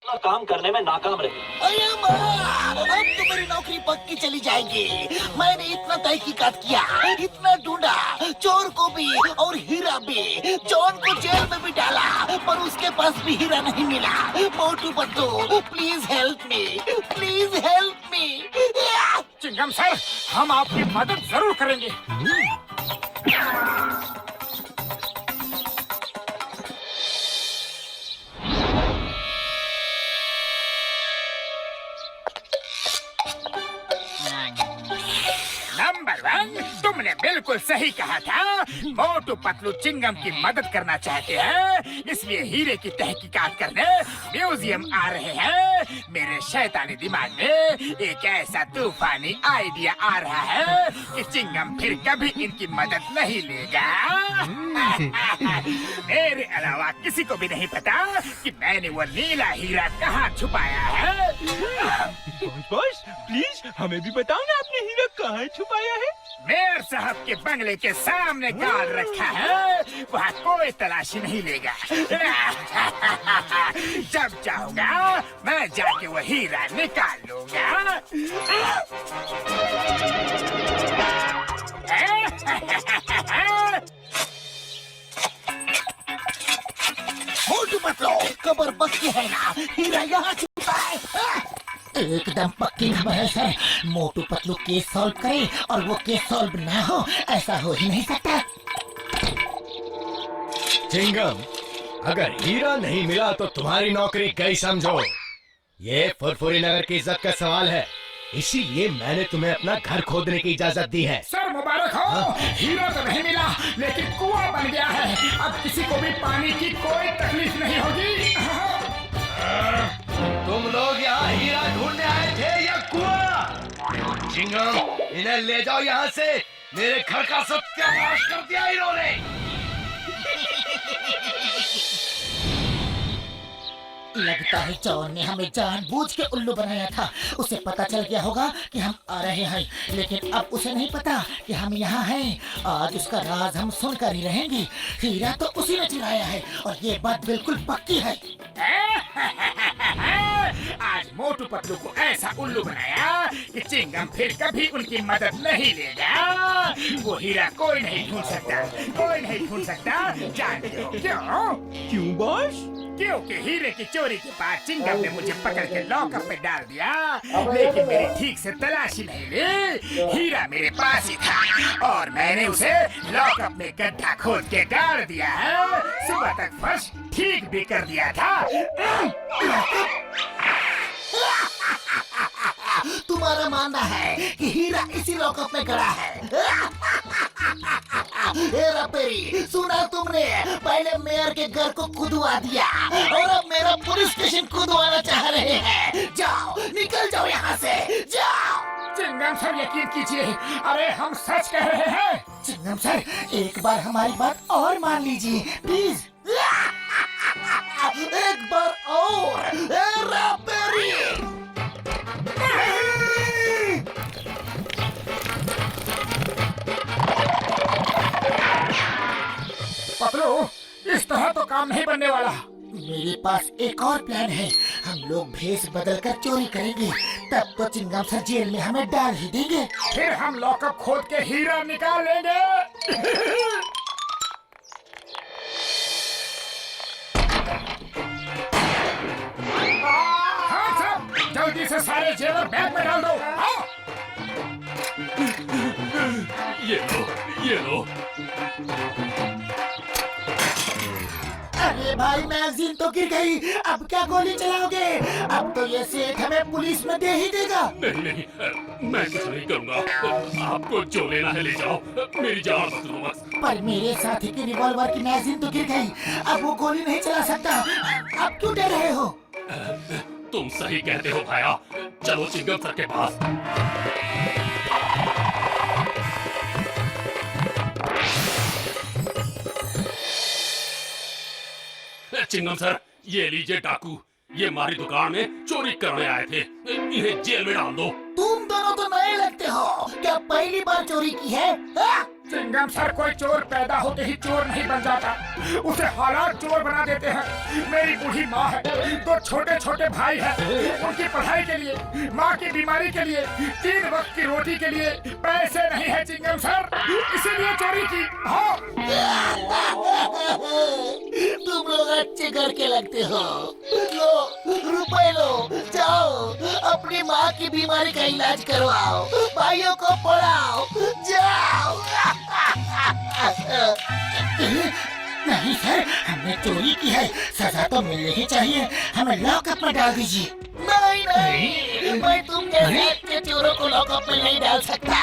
काम करने में नाकाम रहे। अरे माँ, अब तो मेरी नौकरी पक्की चली जाएगी। मैंने इतना तहकीकात किया, इतना ढूंढा, चोर को भी और हीरा भी। जॉन को जेल में भी डाला, पर उसके पास भी हीरा नहीं मिला। Motu Patlu, please help me, please help me. Chingum sir, हम आपकी मदद जरूर करेंगे। नंबर 1, तुमने बिल्कुल सही कहा था। मोटू पतलू चिंगम की मदद करना चाहते हैं, इसलिए हीरे की तहकीकात करने म्यूजियम आ रहे हैं। मेरे शैतानी दिमाग में एक ऐसा तूफानी आइडिया आ रहा है कि चिंगम फिर कभी इनकी मदद नहीं लेगा। मेरे अलावा किसी को भी नहीं पता कि मैंने वो नीला हीरा कहाँ छुपाया है। बॉस प्लीज हमें भी बताओ ना, आपने हीरा कहाँ छुपाया है? मेयर साहब के बंगले के सामने गाड़ रखा है, वहाँ कोई तलाशी नहीं लेगा। जब चाहूँगा मैं जाके वो हीरा निकाल लूँगा। मोटू पतलू, खबर पक्की है ना? हीरा यहाँ छुपा है। एकदम पक्की खबर है sir. Motu Patlu case solve करे और वो केस सॉल्व ना हो, ऐसा हो ही नहीं सकता। चिंगम, अगर हीरा नहीं मिला तो तुम्हारी नौकरी गई समझो। ये फुरफुरी नगर की इज्जत का सवाल है, इसीलिए मैंने तुम्हें अपना घर खोदने की इजाजत दी है। सर मुबारक हो। हीरा तो नहीं मिला, लेकिन कुआं बन गया है। अब किसी को भी पानी की कोई तकलीफ नहीं होगी। तुम लोग यहाँ हीरा ढूंढने आए थे या कुआं? चिंगम, इन्हें ले जाओ यहाँ से। मेरे घर का सत्यानाश कर दिया इन्होंने। लगता है जॉन ने हमें जानबूझ के उल्लू बनाया था। उसे पता चल गया होगा कि हम आ रहे हैं, लेकिन अब उसे नहीं पता कि हम यहाँ हैं। आज उसका राज हम सुनकर ही रहेंगे। हीरा तो उसी ने चुराया है और ये बात बिल्कुल पक्की है। आज मोटू पतलू को ऐसा उल्लू बनाया कि चिंगम फिर कभी उनकी मदद नहीं लेगा। वो हीरा कोई नहीं ढूंढ सकता, कोई नहीं ढूंढ सकता। जानते हो क्यों? क्यों बॉस? क्योंकि हीरे की चोरी के बाद चिंगम ने मुझे पकड़ के लॉकअप में डाल दिया, लेकिन मेरी ठीक से तलाशी नहीं ली। हीरा मेरे पास ही था और मैंने उसे लॉकअप में गड्ढा खोद के गाड़ दिया है। सुबह तक फर्श ठीक भी कर दिया था। तुम्हारा मानना है कि हीरा इसी लॉकअप में गड़ा है? हेरा फेरी, सुना तुमने? पहले मेयर के घर को खुदवा दिया और अब मेरा पुलिस स्टेशन खुदवाना चाह रहे हैं। जाओ, निकल जाओ यहाँ से, जाओ। चिंगम सर यकीन कीजिए, अरे हम सच कह रहे हैं। चिंगम सर, एक बार हमारी बात और मान लीजिए प्लीज। एक बार और। हेरा फेरी। पतलू, इस तरह तो काम नहीं बनने वाला। मेरे पास एक और प्लान है। हम लोग भेष बदलकर चोरी करेंगे, तब तो चिंगम सर जेल में हमें डाल ही देंगे। फिर हम लॉकअप खोद के हीरा निकाल लेंगे। हाँ सब, जल्दी से सारे जेवर बैग में डाल दो। हाँ। ये लो। अरे भाई, मैगजीन तो गिर गई। अब क्या गोली चलाओगे? अब तो ये सेठ हमें पुलिस में दे ही देगा। नहीं, मैं कुछ नहीं करूँगा। आपको जो लेना है ले जाओ, मेरी जान मत लो बस। पर मेरे साथी की रिवॉल्वर की मैगजीन तो गिर गई, अब वो गोली नहीं चला सकता। अब क्यों डर रहे हो? तुम सही कहते हो भाया। चलो चिंगम सर के पास। चिंगम सर, ये लीजिए डाकू। ये हमारी दुकान में चोरी करने आए थे। इन्हें जेल में डाल दो। तुम दोनों तो नए लगते हो। क्या पहली बार चोरी की है? चिंगम सर, कोई चोर पैदा होते ही चोर नहीं बन जाता, उसे हालात चोर बना देते हैं। मेरी बूढ़ी माँ है, 2 छोटे छोटे भाई हैं, उनकी पढ़ाई के लिए, माँ की बीमारी के लिए, 3 वक्त की रोटी के लिए पैसे नहीं है चिंगम सर, इसीलिए चोरी की। हाँ। तुम लोग अच्छे घर के लगते हो। लो रुपए लो, जाओ अपनी माँ की बीमारी का इलाज करवाओ, भाइयों को पढ़ाओ, जाओ। नहीं सर, हमने चोरी की है, सजा तो मिलनी ही चाहिए, हमें लॉकअप में डाल दीजिए। नहीं नहीं, मैं तुम जैसे अच्छे चोरों को लॉकअप में नहीं डाल सकता।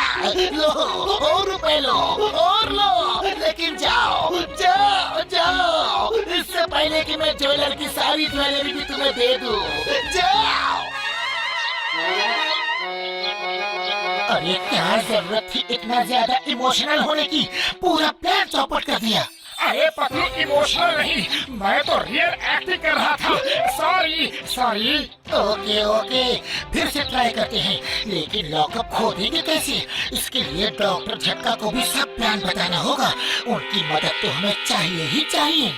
लो और रुपए लो और लो, लेकिन जाओ जाओ जाओ, इससे पहले कि मैं ज्वेलर की सारी ज्वेलरी भी तुम्हें दे दूं। जाओ। अरे क्या जरूरत थी इतना ज्यादा इमोशनल होने की, पूरा प्लान चौपट कर दिया। अरे पतलू, इमोशनल नहीं, मैं तो रियल एक्टिंग कर रहा था। सॉरी। ओके ओके, फिर से ट्राई करते हैं, लेकिन लॉकअप खोलेंगे कैसे? इसके लिए डॉक्टर झटका को भी सब प्लान बताना होगा, उनकी मदद तो हमें चाहिए ही चाहिए।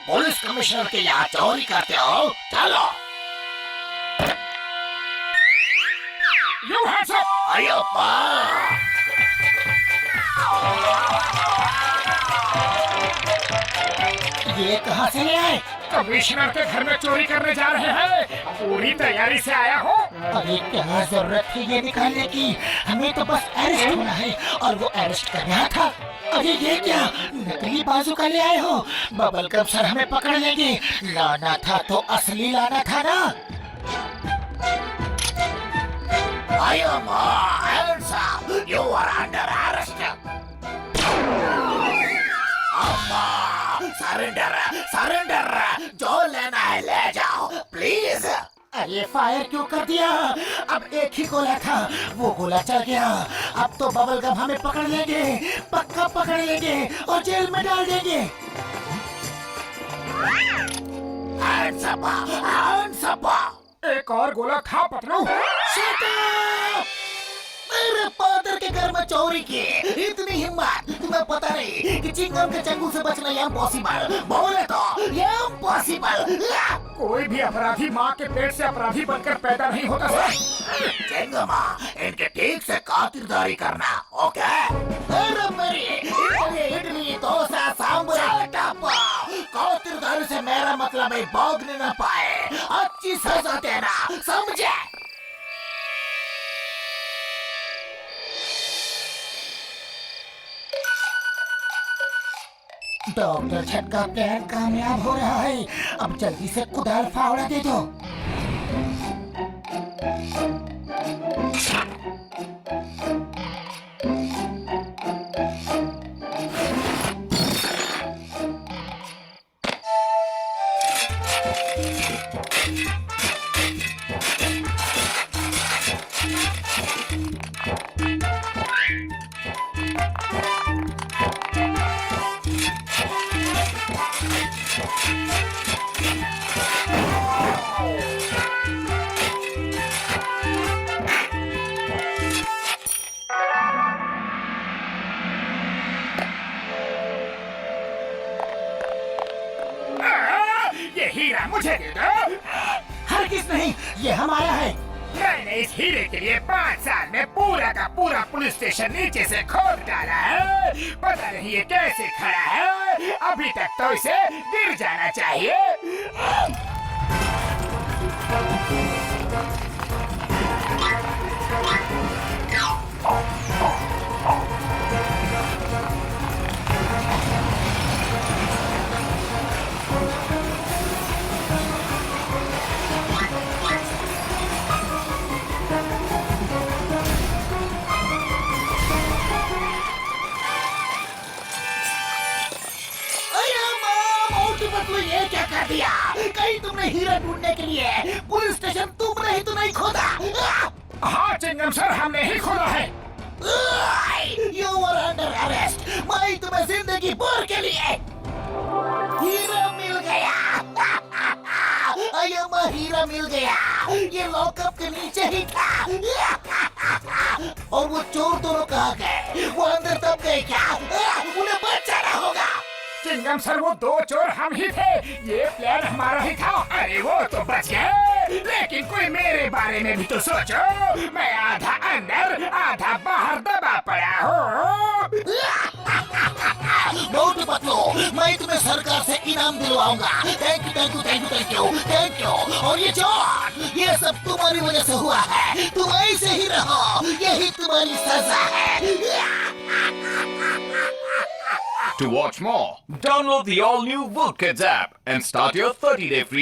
पुलिस कमिश्नर के यहाँ चोरी करते हो, चलो। You hands up! अयो पा। ये कहाँ से ले आए? कमिश्नर के घर में चोरी करने जा रहे हैं, पूरी तैयारी से आया हूँ। अरे क्या जरूरत थी ये निकालने की, हमें तो बस अरेस्ट होना है और वो अरेस्ट कर रहा था। अरे ये क्या, नकली बाजूका ले आए हो? बबल गम सर हमें पकड़ लेंगे, लाना था तो असली लाना था ना। आयो you are under arrest. Surrender, जो लेना है ले जाओ प्लीज। अरे फायर क्यों कर दिया? अब एक ही गोला था, वो गोला चल गया। अब तो बबल गम हमें पकड़ लेंगे, पक्का पकड़ लेंगे और जेल में डाल देंगे। एक और गोला था पतलू। मेरे फादर के घर में चोरी की, इतनी हिम्मत, तुम्हें पता नहीं कि चिंगम के चंगुल से बचना इम्पॉसिबल, बोले तो इम्पॉसिबल। कोई भी अपराधी माँ के पेट से अपराधी बनकर पैदा नहीं होता सर। चिंगमा, इनके ठीक से खातिरदारी करना, ओके? अरे मेरी इडली डोसा सांभर खातिरदारी से मेरा मतलब है भोगने न पाए, अच्छी सजा देना, समझे? डॉक्टर झटका प्लान कामयाब हो रहा है, अब जल्दी से कुदाल फावड़ा दे दो। हीरा मुझे दे दो। हरगिज़ नहीं, ये हमारा है। मैंने इस हीरे के लिए 5 साल में पूरा का पूरा पुलिस स्टेशन नीचे से खोद डाला है। पता नहीं ये कैसे खड़ा है, अभी तक तो इसे गिर जाना चाहिए। ये क्या कर दिया? कहीं तुमने हीरा ढूंढने के लिए पुलिस स्टेशन तुमने ही तो नहीं खोदा? हाँ चिंगम सर, हमने ही खोदा है। You are under arrest. मैं तुम्हें जिंदगी भर के लिए हीरा मिल गया। अय्यम्मा हीरा मिल गया। ये लॉकअप के नीचे ही था। और वो चोर दोनों कहाँ गए? वो अंदर तब गए क्या? उन्हें बचाना होगा। चिंगम सर, वो दो चोर हम ही थे। ये प्लान हमारा ही था। अरे वो तो बच गए, लेकिन कोई मेरे बारे में भी तो सोचो। मैं आधा अंदर आधा बाहर दबा पड़ा हूँ। मोटू पतलू, मैं तुम्हें सरकार से इनाम दिलवाऊंगा। Thank you thank you thank you thank you thank you. और ये चोर, ये सब तुम्हारी वजह से हुआ है। तुम ऐसे ही रहो, यही तुम्हारी सजा है। To watch more, download the all-new Woodkids app and start your 30-day free